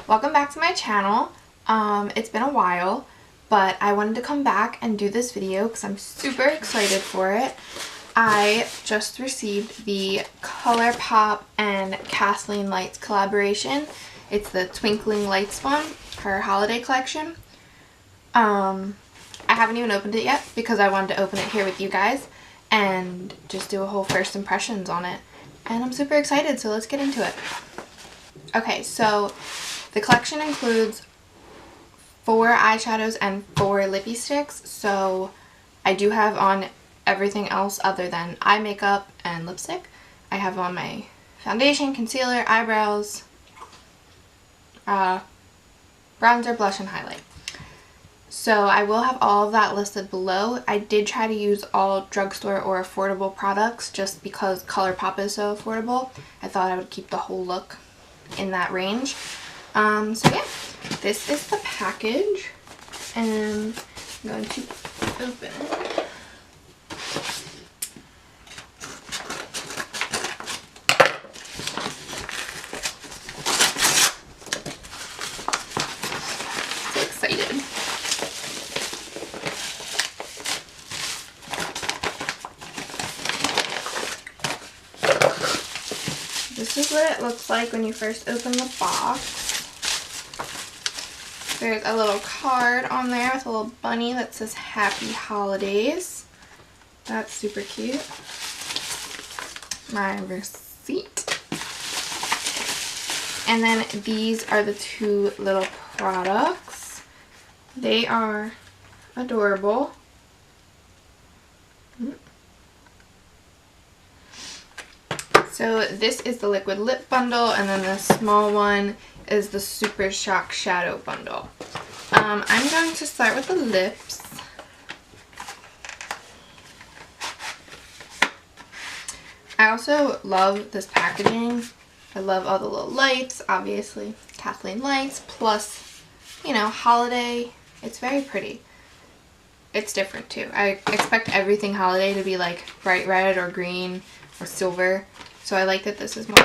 Welcome back to my channel. It's been a while, but I wanted to come back and do this video because I'm super excited for it. I just received the Colourpop and Kathleen Lights collaboration. It's the Twinkling Lights one, her holiday collection. I haven't even opened it yet because I wanted to open it here with you guys and just do a whole first impressions on it. And I'm super excited, so let's get into it. Okay, so the collection includes 4 eyeshadows and 4 lippy sticks, so I do have on everything else other than eye makeup and lipstick. I have on my foundation, concealer, eyebrows, bronzer, blush, and highlight. So I will have all of that listed below. I did try to use all drugstore or affordable products just because Colourpop is so affordable. I thought I would keep the whole look in that range. So yeah, this is the package, and I'm going to open it. So excited. This is what it looks like when you first open the box. There's a little card on there with a little bunny that says Happy Holidays. That's super cute. My receipt. And then these are the 2 little products. They are adorable. So this is the liquid lip bundle, and then the small one is the Super Shock Shadow bundle. I'm going to start with the lips. I also love this packaging. I love all the little lights, obviously Kathleen Lights, plus, you know, holiday. It's very pretty. It's different too. I expect everything holiday to be like bright red or green or silver. So I like that this is more.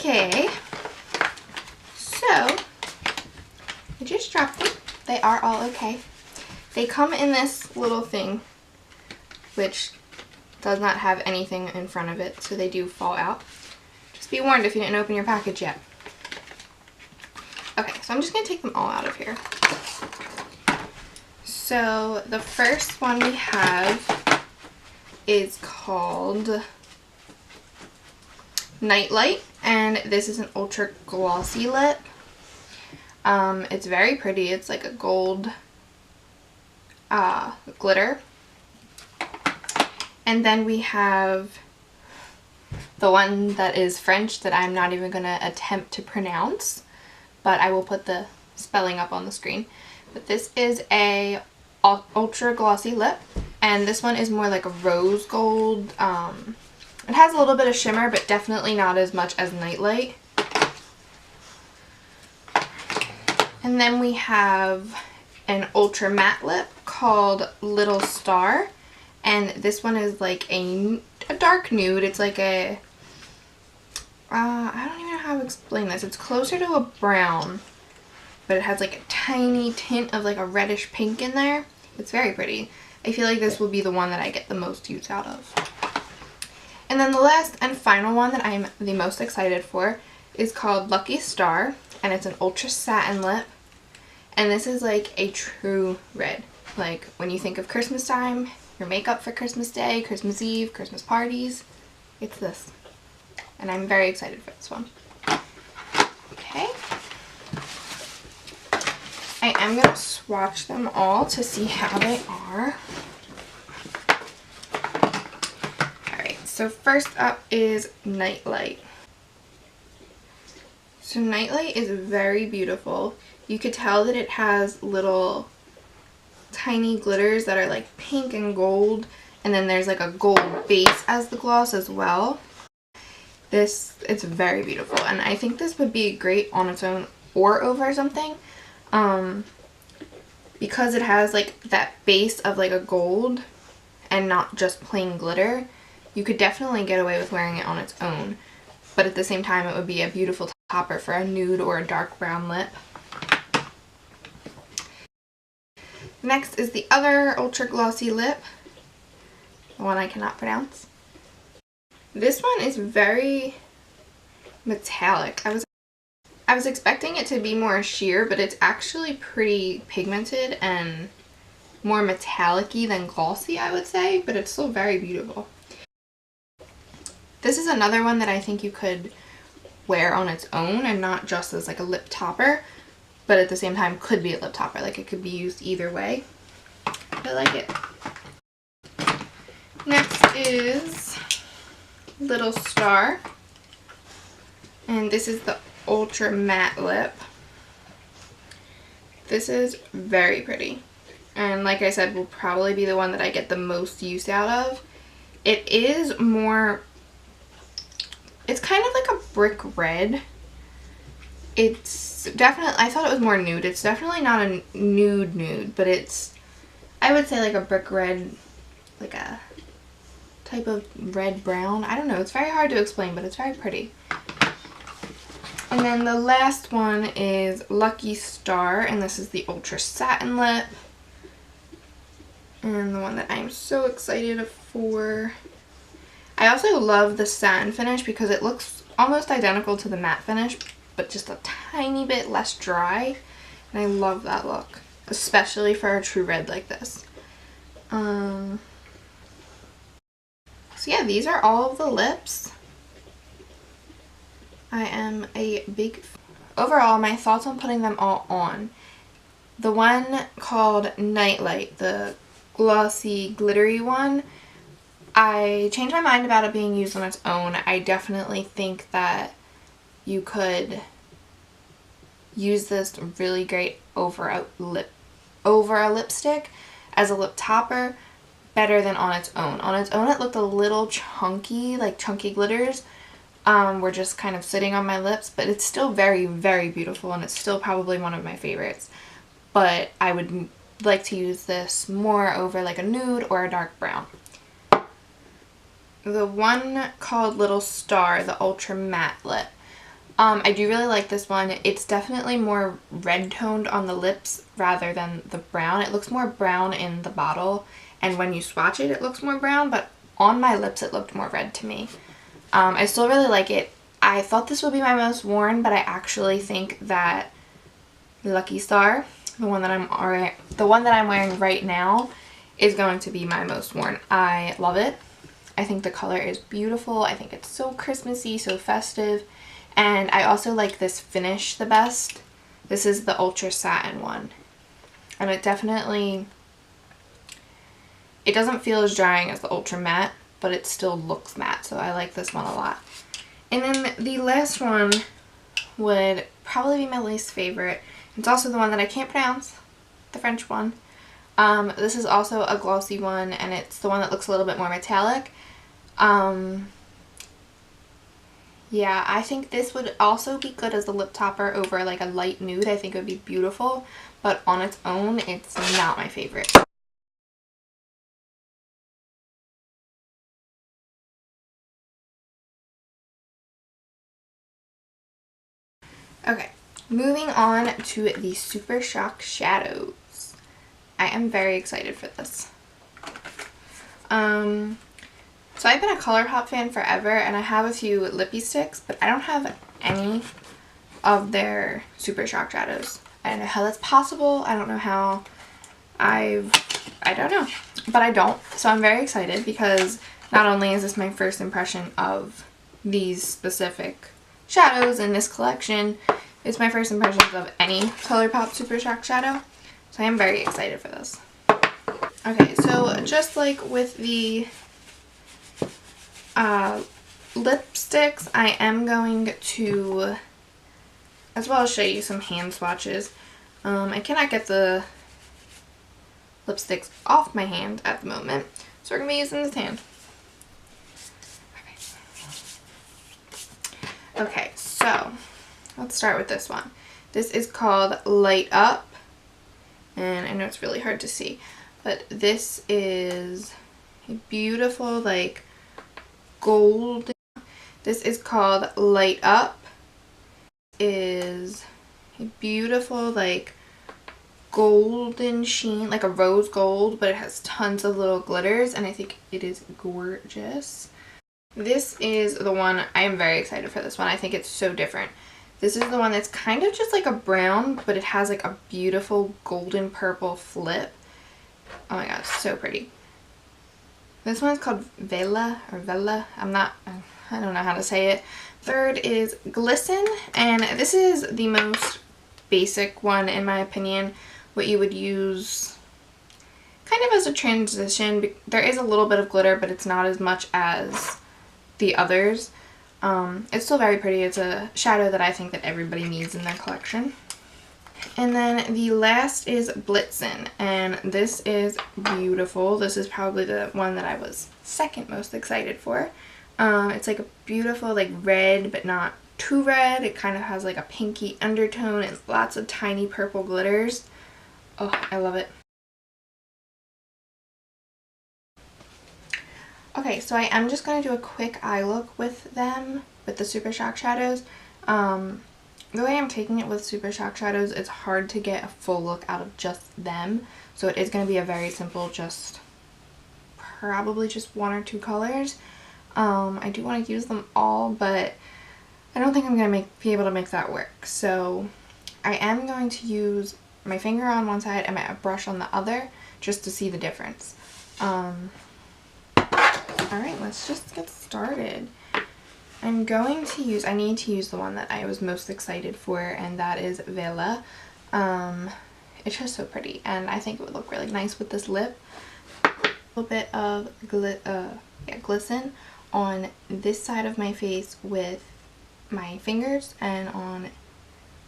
Okay. So I just dropped them. They are all okay. They come in this little thing, which does not have anything in front of it, so they do fall out. Just be warned if you didn't open your package yet. Okay, so I'm just going to take them all out of here. So the first one we have is called Nightlight, and this is an ultra glossy lip. It's very pretty. It's like a gold glitter. And then we have the one that is French that I'm not even going to attempt to pronounce, but I will put the spelling up on the screen. But this is a ultra glossy lip, and this one is more like a rose gold. It has a little bit of shimmer, but definitely not as much as Nightlight. And then we have an ultra matte lip called Little Star, and this one is like a dark nude. It's like a I don't even know how to explain this. It's closer to a brown, but it has like a tiny tint of like a reddish pink in there. It's very pretty. I feel like this will be the one that I get the most use out of. And then the last and final one that I'm the most excited for is called Lucky Star, and it's an ultra satin lip. And this is like a true red. Like when you think of Christmas time, your makeup for Christmas Day, Christmas Eve, Christmas parties, it's this. And I'm very excited for this one. Okay. I am going to swatch them all to see how they are. Alright, so first up is Nightlight. So Nightlight is very beautiful. You could tell that it has little tiny glitters that are like pink and gold, and then there's like a gold base as the gloss as well. It's very beautiful, and I think this would be great on its own or over something. Because it has like that base of like a gold and not just plain glitter, you could definitely get away with wearing it on its own. But at the same time, it would be a beautiful topper for a nude or a dark brown lip. Next is the other ultra glossy lip, the one I cannot pronounce. This one is very metallic. I was expecting it to be more sheer, but it's actually pretty pigmented and more metallic-y than glossy, I would say, but it's still very beautiful. This is another one that I think you could wear on its own and not just as like a lip topper, but at the same time could be a lip topper. Like, it could be used either way. I like it. Next is Little Star, and this is the ultra matte lip. This is very pretty, and like I said, will probably be the one that I get the most use out of. It is more, it's kind of like a brick red. It's definitely, I thought it was more nude. It's definitely not a nude, but it's, I would say like a brick red, like a type of red brown. I don't know, it's very hard to explain, but it's very pretty. And then the last one is Lucky Star, and this is the ultra satin lip, and the one that I'm so excited for. I also love the satin finish because it looks almost identical to the matte finish, but just a tiny bit less dry, and I love that look, especially for a true red like this. So yeah, these are all of the lips. I am a big... Overall, my thoughts on putting them all on. The one called Nightlight, the glossy, glittery one, I changed my mind about it being used on its own. I definitely think that you could use this really great over a lipstick as a lip topper, better than on its own. On its own, it looked a little chunky, like chunky glitters were just kind of sitting on my lips, but it's still very, very beautiful, and it's still probably one of my favorites. But I would like to use this more over like a nude or a dark brown. The one called Little Star, the ultra matte lip. I do really like this one. It's definitely more red toned on the lips rather than the brown. It looks more brown in the bottle, and when you swatch it, it looks more brown, but on my lips it looked more red to me. I still really like it. I thought this would be my most worn, but I actually think that Lucky Star, the one that I'm wearing right now, is going to be my most worn. I love it. I think the color is beautiful. I think it's so Christmassy, so festive. And I also like this finish the best. This is the ultra satin one. And it definitely, it doesn't feel as drying as the ultra matte, but it still looks matte. So I like this one a lot. And then the last one would probably be my least favorite. It's also the one that I can't pronounce, the French one. This is also a glossy one, and it's the one that looks a little bit more metallic. Yeah, I think this would also be good as a lip topper over like a light nude. I think it would be beautiful, but on its own, it's not my favorite. Okay, moving on to the Super Shock Shadows. I am very excited for this. So I've been a Colourpop fan forever, and I have a few lippy sticks, but I don't have any of their Super Shock Shadows. I don't know how that's possible. I don't know how I don't know, but I don't. So I'm very excited because not only is this my first impression of these specific shadows in this collection, it's my first impressions of any Colourpop Super Shock Shadow. So I am very excited for this. Okay, so just like with the lipsticks, I am going to as well show you some hand swatches. I cannot get the lipsticks off my hand at the moment, so we're going to be using this hand. Okay, so let's start with this one. This is called Light Up, and I know it's really hard to see, but this is a beautiful like gold. This is called Light Up. Is a beautiful like golden sheen, like a rose gold, but it has tons of little glitters, and I think it is gorgeous. This is the one, I am very excited for this one. I think it's so different. This is the one that's kind of just like a brown, but it has like a beautiful golden purple flip. Oh my god, so pretty. This one is called Vela or Vela. I don't know how to say it. Third is Glisten, and this is the most basic one in my opinion. What you would use kind of as a transition. There is a little bit of glitter, but it's not as much as the others. It's still very pretty. It's a shadow that I think that everybody needs in their collection. And then the last is Blitzen, and this is beautiful. This is probably the one that I was second most excited for. It's like a beautiful like red, but not too red. It kind of has like a pinky undertone and lots of tiny purple glitters. Oh, I love it. Okay, so I am just going to do a quick eye look with them, with the Super Shock shadows. The way I'm taking it with Super Shock shadows, it's hard to get a full look out of just them. So it is going to be a very simple, probably just one or two colors. I do want to use them all, but I don't think I'm going to be able to make that work. So I am going to use my finger on one side and my brush on the other, just to see the difference. Alright, let's just get started. I need to use the one that I was most excited for, and that is Vela. It's just so pretty, and I think it would look really nice with this lip. A little bit of Glisten on this side of my face with my fingers, and on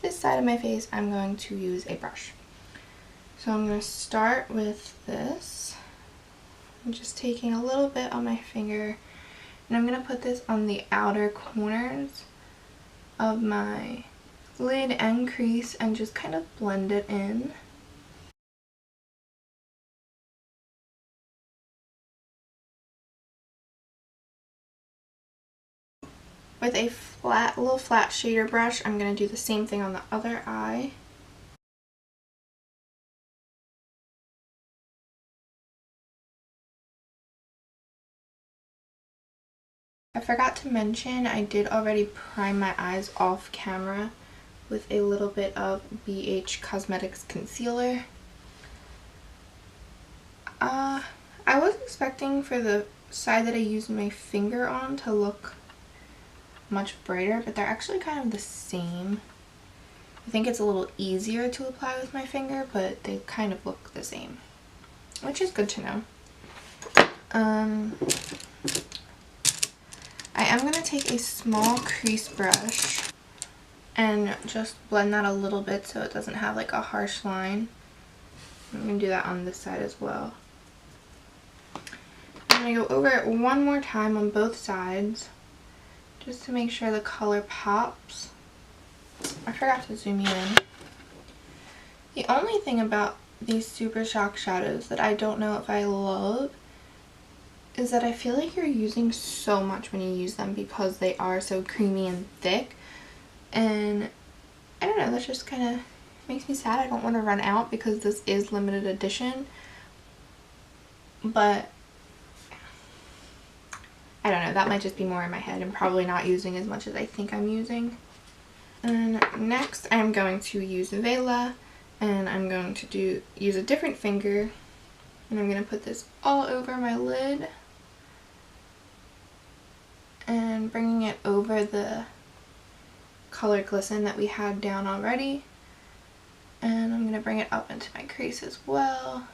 this side of my face I'm going to use a brush. So I'm going to start with this. I'm just taking a little bit on my finger, and I'm going to put this on the outer corners of my lid and crease and just kind of blend it in. With a little flat shader brush, I'm going to do the same thing on the other eye. I forgot to mention, I did already prime my eyes off camera with a little bit of BH Cosmetics concealer. I was expecting for the side that I used my finger on to look much brighter, but they're actually kind of the same. I think it's a little easier to apply with my finger, but they kind of look the same, which is good to know. I am going to take a small crease brush and just blend that a little bit so it doesn't have like a harsh line. I'm going to do that on this side as well. I'm going to go over it one more time on both sides just to make sure the color pops. I forgot to zoom you in. The only thing about these Super Shock shadows that I don't know if I love is that I feel like you're using so much when you use them because they are so creamy and thick, and I don't know, that just kind of makes me sad. I don't want to run out because this is limited edition, but I don't know, that might just be more in my head. I'm probably not using as much as I think I'm using. And next I'm going to use Vela, and I'm going to use a different finger, and I'm going to put this all over my lid and bringing it over the color Glisten that we had down already, and I'm going to bring it up into my crease as well.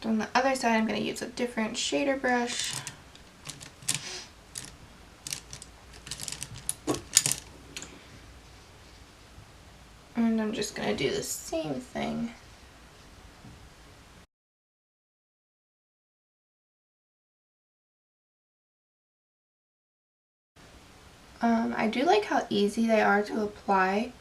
On the other side I'm going to use a different shader brush. And I'm just going to do the same thing. I do like how easy they are to apply.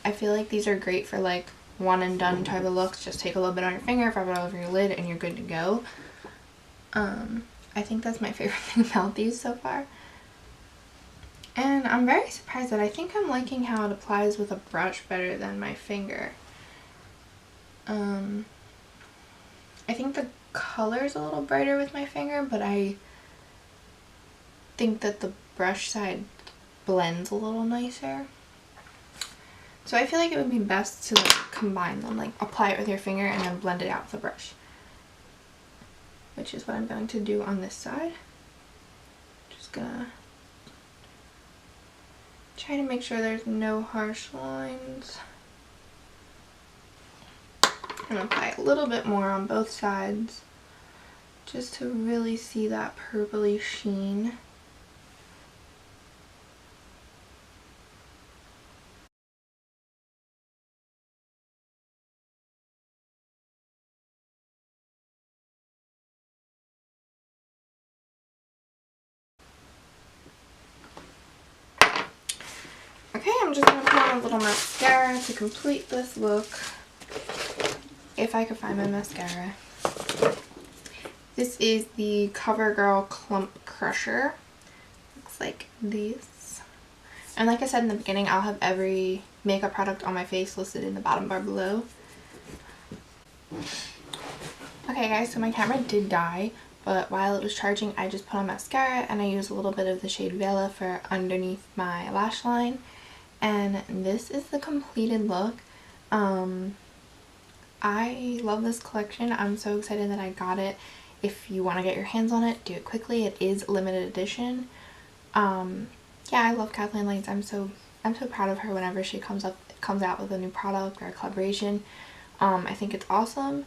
I feel like these are great for like one and done type of looks. Just take a little bit on your finger, rub it all over your lid, and you're good to go. I think that's my favorite thing about these so far. And I'm very surprised that I think I'm liking how it applies with a brush better than my finger. I think the color's a little brighter with my finger, but I think that the brush side blends a little nicer. So I feel like it would be best to like combine them, like apply it with your finger and then blend it out with a brush. Which is what I'm going to do on this side. Just gonna try to make sure there's no harsh lines. And apply a little bit more on both sides just to really see that purpley sheen. Okay, I'm just going to put on a little mascara to complete this look. If I could find my mascara. This is the Covergirl Clump Crusher. Looks like this. And like I said in the beginning, I'll have every makeup product on my face listed in the bottom bar below. Okay guys, so my camera did die, but while it was charging, I just put on mascara and I used a little bit of the shade Vela for underneath my lash line. And this is the completed look. I love this collection. I'm so excited that I got it. If you want to get your hands on it, do it quickly. It is limited edition. Yeah, I love Kathleen Lights. I'm so proud of her whenever she comes out with a new product or a collaboration. I think it's awesome.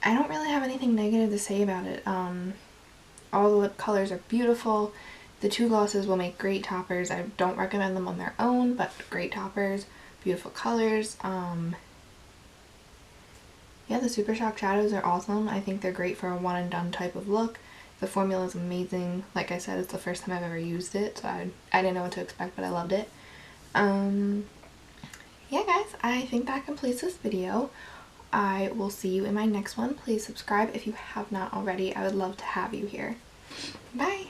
I don't really have anything negative to say about it. All the lip colors are beautiful. The two glosses will make great toppers. I don't recommend them on their own, but great toppers, beautiful colors. Yeah, the Super Shock shadows are awesome. I think they're great for a one and done type of look. The formula is amazing. Like I said, it's the first time I've ever used it, so I didn't know what to expect, but I loved it. Yeah guys, I think that completes this video. I will see you in my next one. Please subscribe if you have not already. I would love to have you here. Bye!